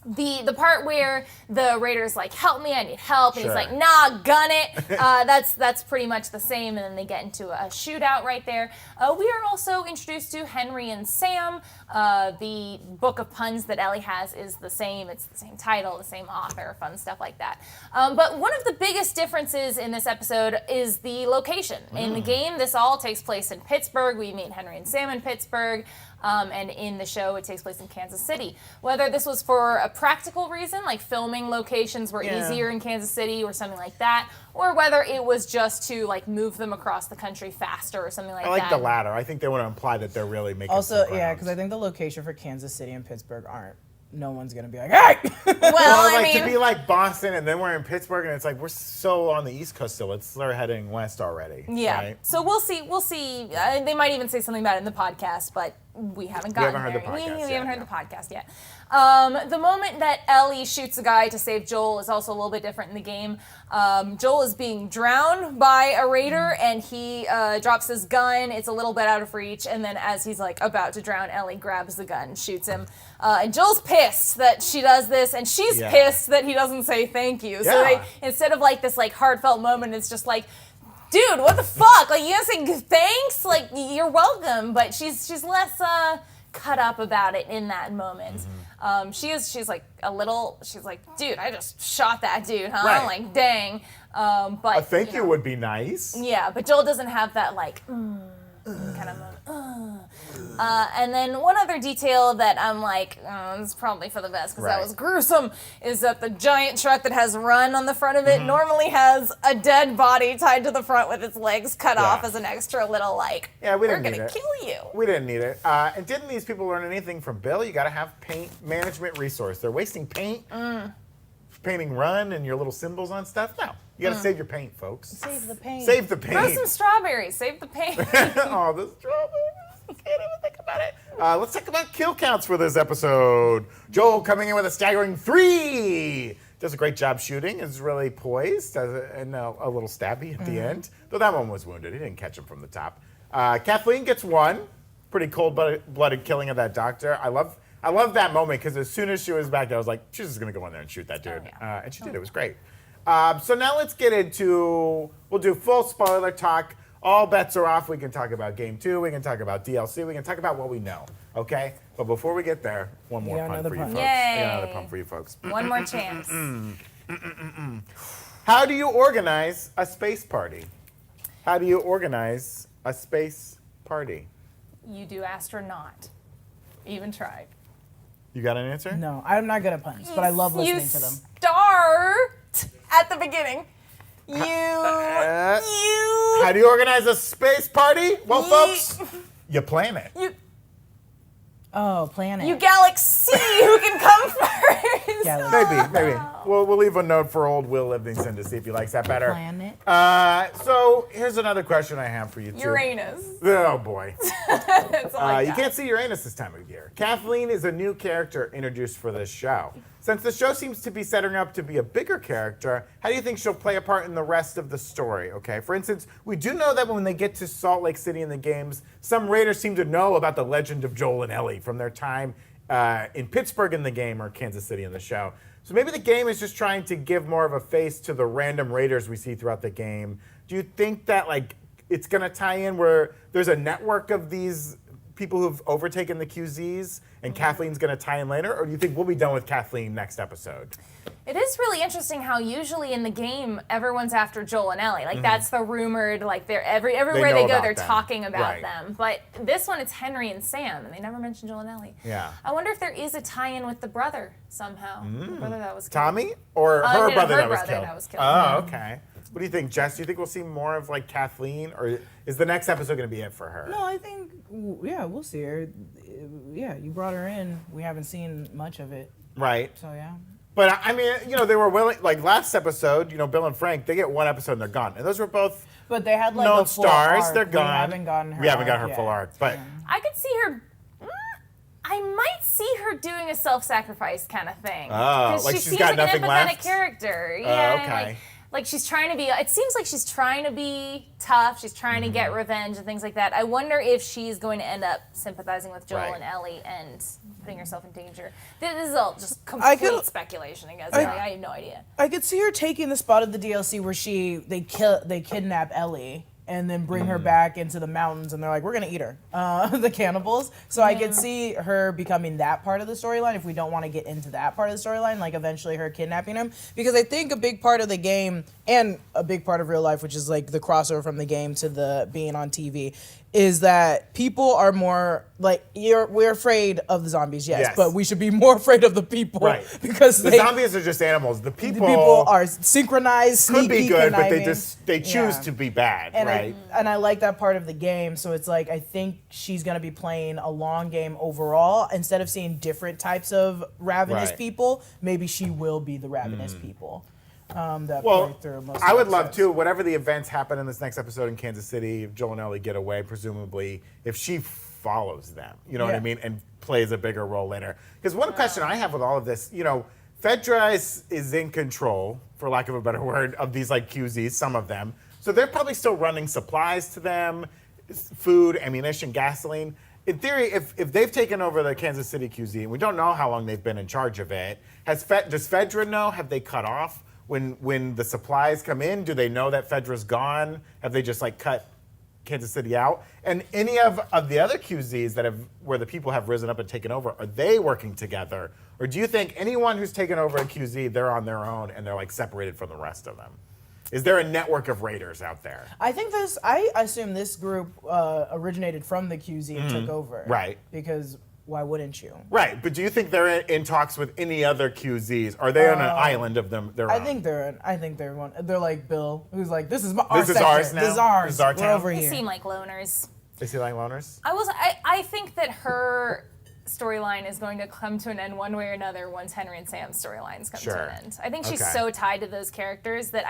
S5: The part where the Raider's like, help me, I need help, and he's like, nah, gun it. That's pretty much the same, and then they get into a shootout right there. We are also introduced to Henry and Sam. The book of puns that Ellie has is the same. It's the same title, the same author, fun stuff like that. But one of the biggest differences in this episode is the location. In the game, this all takes place in Pittsburgh. We meet Henry and Sam in Pittsburgh. And in the show, it takes place in Kansas City. Whether this was for a practical reason, like filming locations were easier in Kansas City or something like that, or whether it was just to like move them across the country faster or something like that.
S2: I like the latter. I think they want to imply that they're really making
S4: Also,
S2: some
S4: yeah, because I think the location for Kansas City and Pittsburgh aren't. No one's going to be like, hey!
S5: Well, I
S2: like
S5: mean,
S2: to be like Boston and then we're in Pittsburgh and it's like we're so on the East Coast still. Let's start heading west already.
S5: yeah.
S2: Right?
S5: So we'll see. They might even say something about it in the podcast, but we haven't gotten
S2: heard
S5: there.
S2: the podcast
S5: We
S2: yet,
S5: haven't heard
S2: no.
S5: the podcast yet. The moment that Ellie shoots a guy to save Joel is also a little bit different in the game. Joel is being drowned by a raider, and he drops his gun. It's a little bit out of reach, and then as he's like about to drown, Ellie grabs the gun and shoots him. And Joel's pissed that she does this, and she's pissed that he doesn't say thank you. So they, instead of like this like heartfelt moment, it's just like, dude, what the fuck? Like, you gotta say thanks? Like, you're welcome. But she's less cut up about it in that moment. She's like she's like, dude, I just shot that dude, huh?
S2: Right.
S5: Like, dang. But
S2: A thank you would be nice.
S5: yeah, but Joel doesn't have that like kind of moment. And then one other detail that I'm like, this is probably for the best because that was gruesome, is that the giant truck that has Run on the front of it normally has a dead body tied to the front with its legs cut off as an extra little like,
S2: Yeah, we didn't
S5: we're
S2: need
S5: gonna
S2: it.
S5: kill you.
S2: We didn't need it. And didn't these people learn anything from Bill? You got to have paint management resource. They're wasting paint, painting Run and your little symbols on stuff. No, you got to save your paint, folks.
S4: Save the pain.
S2: Save the
S5: Grow
S2: paint.
S5: some strawberries, save the pain.
S2: Oh, the strawberries. I can't even think about about it. Let's talk about kill counts for this episode. Joel coming in with a staggering 3. Does a great job shooting. Is really poised and a little stabby at the end. Though that one was wounded. He didn't catch him from the top. Kathleen gets 1. Pretty cold-blooded killing of that doctor. I love that moment because as soon as she was back there, I was like, she's just going to go in there and shoot that dude. And she did. It was great. So now let's get into, we'll do full spoiler talk. All bets are off. We can talk about Game 2. We can talk about DLC. We can talk about what we know. Okay? But before we get there, one more pun for you folks.
S5: Yay.
S2: I got another pun for you folks.
S5: One more chance.
S2: How do you organize a space party? How do you organize a space party?
S5: You do astronaut. Even try.
S2: You got an answer?
S4: No, I'm not good at puns, but I love listening to them.
S5: Start at the beginning. How
S2: do you organize a space party? Well, folks, you plan it.
S4: Planet.
S5: You galaxy who can come first.
S2: Maybe. We'll leave a note for old Will Livingston to see if he likes that better.
S4: Planet.
S2: So here's another question I have for you two.
S5: Uranus.
S2: Oh boy.
S5: That's all I
S2: You
S5: got.
S2: can't see Uranus this time of year. Kathleen is a new character introduced for this show. Since the show seems to be setting up to be a bigger character, how do you think she'll play a part in the rest of the story? Okay, for instance, we do know that when they get to Salt Lake City in the games, some raiders seem to know about the legend of Joel and Ellie from their time in Pittsburgh in the game or Kansas City in the show. So maybe the game is just trying to give more of a face to the random raiders we see throughout the game. Do you think that it's going to tie in where there's a network of these people who've overtaken the QZs and Kathleen's going to tie in later, or do you think we'll be done with Kathleen next episode?
S5: It is really interesting how usually in the game everyone's after Joel and Ellie. That's the rumored. They're everywhere they go, they're talking about them. But this one, it's Henry and Sam, and they never mention Joel and Ellie.
S2: Yeah.
S5: I wonder if there is a tie-in with the brother somehow. The brother that was killed.
S2: Tommy or her brother that was
S5: brother
S2: killed?
S5: that was killed.
S2: Oh, okay. What do you think, Jess? Do you think we'll see more of Kathleen, or is the next episode going to be it for her?
S4: No, I think, we'll see her. Yeah, you brought her in. We haven't seen much of it.
S2: Right.
S4: So, yeah.
S2: But, I mean, they were willing, last episode, Bill and Frank, they get one episode and they're gone. And those were both
S4: But they had
S2: known
S4: a full
S2: stars.
S4: arc.
S2: They're gone.
S4: We haven't gotten her.
S2: We haven't got her
S4: arc
S2: full
S4: yet.
S2: arc. But
S5: I could see her. I might see her doing a self-sacrifice kind of thing.
S2: Oh,
S5: because
S2: like
S5: she
S2: she's
S5: seems
S2: got
S5: like
S2: nothing
S5: an empathetic
S2: left?
S5: character. Yeah.
S2: okay.
S5: Like she's trying to be. It seems like she's trying to be tough. She's trying to get revenge and things like that. I wonder if she's going to end up sympathizing with Joel and Ellie and putting herself in danger. This is all just complete speculation, I guess. I have no idea.
S4: I could see her taking the spot of the DLC where they kidnap Ellie and then bring her back into the mountains, and they're like, we're gonna eat her, the cannibals. So I could see her becoming that part of the storyline if we don't want to get into that part of the storyline, eventually her kidnapping him. Because I think a big part of the game and a big part of real life, which is the crossover from the game to the being on TV, is that people are more we're afraid of the zombies, yes, but we should be more afraid of the people,
S2: right?
S4: Because
S2: the zombies are just animals. The
S4: people are synchronized,
S2: could
S4: sneaky,
S2: be good,
S4: conniving.
S2: but they choose to be bad, right?
S4: And I like that part of the game. So it's I think she's gonna be playing a long game overall. Instead of seeing different types of ravenous people, maybe she will be the ravenous people.
S2: I would love to. Whatever the events happen in this next episode in Kansas City, if Joel and Ellie get away, presumably, if she follows them, you know what I mean, and plays a bigger role later. Because one question I have with all of this, Fedra is in control, for lack of a better word, of these QZs, some of them. So they're probably still running supplies to them, food, ammunition, gasoline. In theory, if they've taken over the Kansas City QZ, and we don't know how long they've been in charge of it, does Fedra know? Have they cut off? When the supplies come in, do they know that Fedra's gone? Have they just cut Kansas City out? And any of the other QZs where the people have risen up and taken over, are they working together? Or do you think anyone who's taken over a QZ, they're on their own and they're separated from the rest of them? Is there a network of raiders out there?
S4: I assume this group originated from the QZ and took over. Right. Because why wouldn't you?
S2: Right, but do you think they're in talks with any other QZs? Are they on an island of them?
S4: I think they're one. They're like Bill, who's this is
S2: our section. Ours now.
S4: This is ours.
S2: This is our
S4: We're
S2: town.
S4: over here.
S5: They seem like loners.
S2: They seem like loners.
S5: I think that her storyline is going to come to an end one way or another once Henry and Sam's storylines come to an end. I think she's so tied to those characters that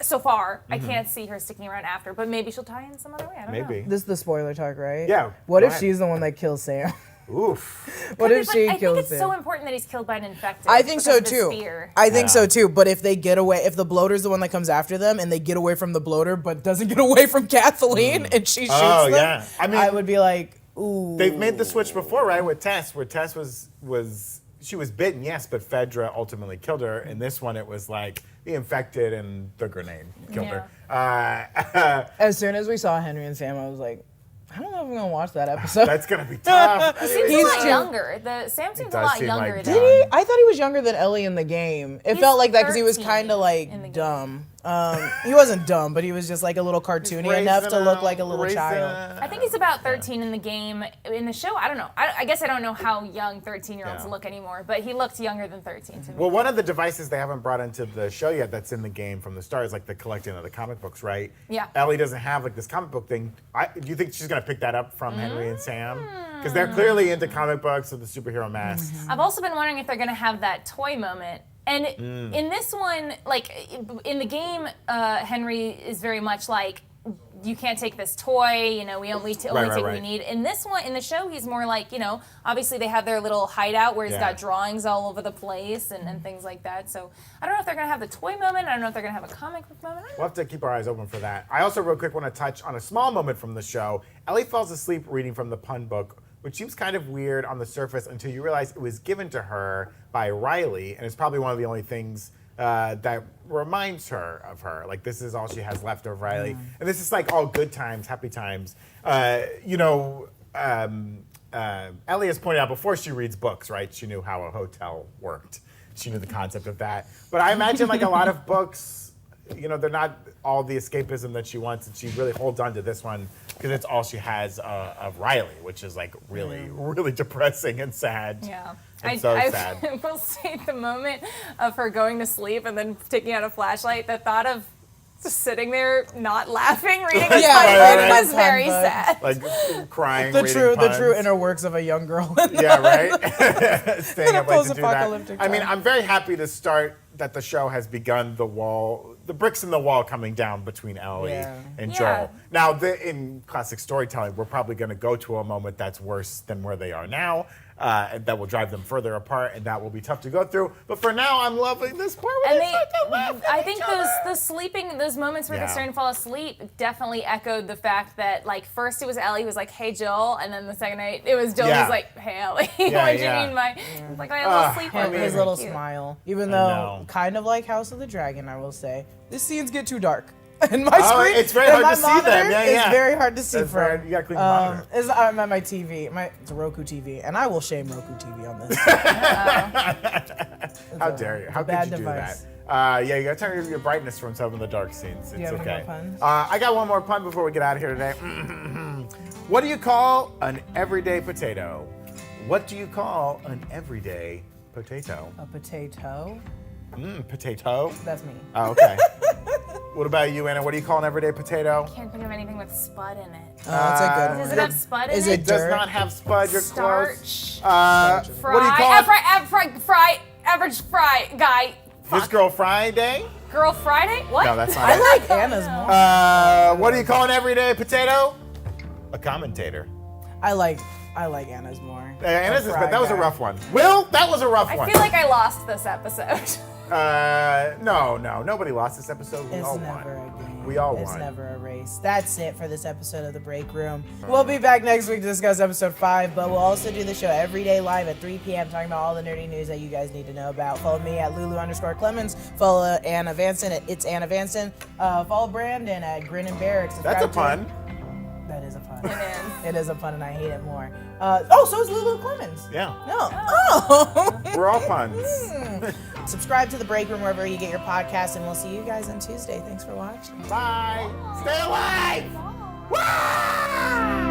S5: so far. I can't see her sticking around after, but maybe she'll tie in some other way. I don't know.
S2: Maybe.
S4: This is the spoiler talk, right?
S2: Yeah,
S4: What
S2: go
S4: if
S2: ahead.
S4: she's the one that kills Sam?
S2: Oof.
S4: What if she
S5: I
S4: kills
S5: think it's
S4: Sam?
S5: so important that he's killed by an infected.
S4: I think
S5: because
S4: so
S5: of his
S4: too.
S5: fear.
S4: I think so too. But if they get away, if the bloater's the one that comes after them, and they get away from the bloater, but doesn't get away from Kathleen, and she shoots them,
S2: yeah. I mean,
S4: I would be like, ooh.
S2: they've made the switch before, right? With Tess, where Tess was she was bitten, yes, but Phaedra ultimately killed her. In this one, it was like the infected and the grenade killed her.
S4: As soon as we saw Henry and Sam, I was like, I don't know if I'm gonna watch that episode.
S2: That's gonna be tough.
S5: He seems a lot younger. Sam seems a
S2: does
S5: lot
S2: seem
S5: younger
S2: like
S5: than
S2: Did
S4: Did he? I thought he was younger than Ellie in the game. It
S5: He's
S4: felt like that because he was
S5: 13
S4: kind of
S5: in the
S4: like
S5: game.
S4: dumb. He wasn't dumb, but he was just like a little cartoony enough to look like a little child.
S5: I think he's about 13 in the game. In the show, I don't know. I guess I don't know how young 13-year-olds look anymore, but he looked younger than 13 to me.
S2: Well, one of the devices they haven't brought into the show yet that's in the game from the start is like the collecting of the comic books, right?
S5: Yeah.
S2: Ellie doesn't have like this comic book thing. Do you think she's gonna pick that up from Henry and Sam? Because they're clearly into comic books and the superhero masks.
S5: I've also been wondering if they're going to have that toy moment. And in this one, like in the game, Henry is very much like, you can't take this toy, you know, we only take what we need. In this one, in the show, he's more like, you know, obviously they have their little hideout where he's got drawings all over the place and things like that. So I don't know if they're going to have the toy moment. I don't know if they're going to have a comic book moment.
S2: We'll have to keep our eyes open for that. I also real quick want to touch on a small moment from the show. Ellie falls asleep reading from the pun book, which seems kind of weird on the surface until you realize it was given to her by Riley, and it's probably one of the only things that reminds her of her. Like, this is all she has left of Riley. And this is like all good times, happy times. Ellie has pointed out before she reads books, right? She knew how a hotel worked. She knew the concept of that. But I imagine like a lot of books, you know, they're not all the escapism that she wants, and she really holds on to this one because it's all she has of Riley, which is like really, really depressing and sad.
S5: Yeah.
S2: And so sad.
S5: I will say the moment of her going to sleep and then taking out a flashlight, the thought of just sitting there not laughing, reading a pun book was very sad.
S2: Like crying,
S4: The
S2: reading puns.
S4: true inner works of a young girl.
S2: Yeah, right? Staying up late to do that.
S4: Post-apocalyptic
S2: I mean,
S4: time.
S2: I'm very happy to start that the show has begun the bricks in the wall coming down between Ellie and Joel. Now, in classic storytelling, we're probably going to go to a moment that's worse than where they are now. And that will drive them further apart, and that will be tough to go through. But for now, I'm loving this part where
S5: I think those moments where they're starting to fall asleep definitely echoed the fact that, like, first it was Ellie who was like, "Hey, Joel," and then the second night it was Joel who was like, "Hey, Ellie, what do you mean by like my little sleepover?"
S4: His little
S5: Cute.
S4: smile, even though kind of like House of the Dragon, I will say, these scenes get too dark. And my screen,
S2: it's very hard to see them.
S4: It's very hard to see from.
S2: You gotta clean the monitor.
S4: I'm at my TV. It's a Roku TV, and I will shame Roku TV on this.
S2: How dare you? How could
S4: bad
S2: you
S4: device.
S2: do that? Yeah, you gotta turn your brightness from some of the dark scenes. It's
S4: you have
S2: okay.
S4: any more puns?
S2: I got one more pun before we get out of here today. What do you call an everyday potato? What do you call an everyday potato?
S4: A potato.
S2: Potato?
S4: That's me.
S2: Oh, okay. What about you, Anna? What do you call an everyday potato?
S5: Can't think of anything with spud in it.
S4: Oh, that's a good one.
S5: Does it have spud in
S4: Is
S5: it?
S4: it
S2: It does
S4: dirt?
S2: not have spud. You're
S5: Starch.
S2: close. What do you call it?
S5: Average fry guy.
S2: This Girl Friday?
S5: Girl Friday? What?
S2: No, that's not
S4: I
S2: it.
S4: like Anna's more.
S2: What do you call an everyday potato? A commentator.
S4: I like Anna's more.
S2: Anna's is,
S4: fried
S2: that was a
S4: guy.
S2: rough one. Will, that was a rough
S5: I
S2: one.
S5: feel like I lost this episode.
S2: No, nobody lost this episode. We
S4: It's
S2: all
S4: never
S2: won.
S4: a game.
S2: We all
S4: It's
S2: won.
S4: never a race. That's it for this episode of The Break Room. We'll be back next week to discuss episode 5, but we'll also do the show every day live at 3 p.m. talking about all the nerdy news that you guys need to know about. Follow me at Lulu_Clemons. Follow Anna Vanston at It's Anna Vanston. Follow Brandon at Grin and Barrick.
S2: That's a pun.
S4: That is a pun.
S5: It is.
S4: It is a pun, and I hate it more. So is Lulu Clemons.
S2: Yeah.
S4: No. Oh.
S2: We're all puns.
S4: Subscribe to The Break Room wherever you get your podcasts, and we'll see you guys on Tuesday. Thanks for watching.
S2: Bye. Stay alive. Wah!